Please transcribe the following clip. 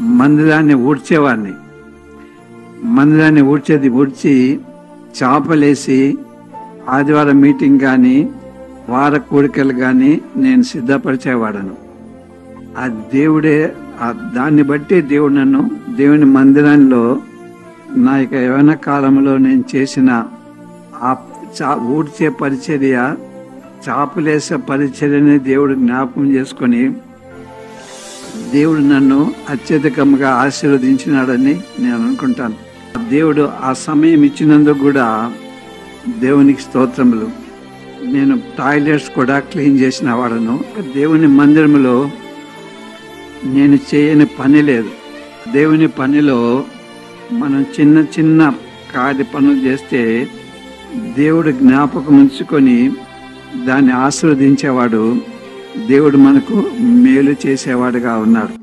మందిరాన్ని ఊడ్చేవాడిని. మందిరాన్ని ఊడ్చి చాపలేసి ఆదివారం మీటింగ్ కానీ వార కూడికలు కానీ నేను సిద్ధపరిచేవాడను. ఆ దేవుడే దాన్ని బట్టి దేవుడు నన్ను దేవుని మందిరంలో నా యొక్క యవ్వన కాలంలో నేను చేసిన ఆ ఊడ్చే పరిచర్య, చాపలేసే పరిచర్యని దేవుడు జ్ఞాపకం చేసుకొని దేవుడు నన్ను అత్యధికంగా ఆశీర్వదించినాడని నేను అనుకుంటాను. దేవుడు ఆ సమయం ఇచ్చినందుకు కూడా దేవునికి స్తోత్రములు. నేను టాయిలెట్స్ కూడా క్లీన్ చేసిన వాడను. దేవుని మందిరంలో నేను చేయని పని లేదు. దేవుని పనిలో మనం చిన్న చిన్న కార్య పనులు చేస్తే దేవుడు జ్ఞాపకం ఉంచుకొని దాన్ని ఆశీర్వదించేవాడు. దేవుడు మనకు మేలు చేసేవాడుగా ఉన్నాడు.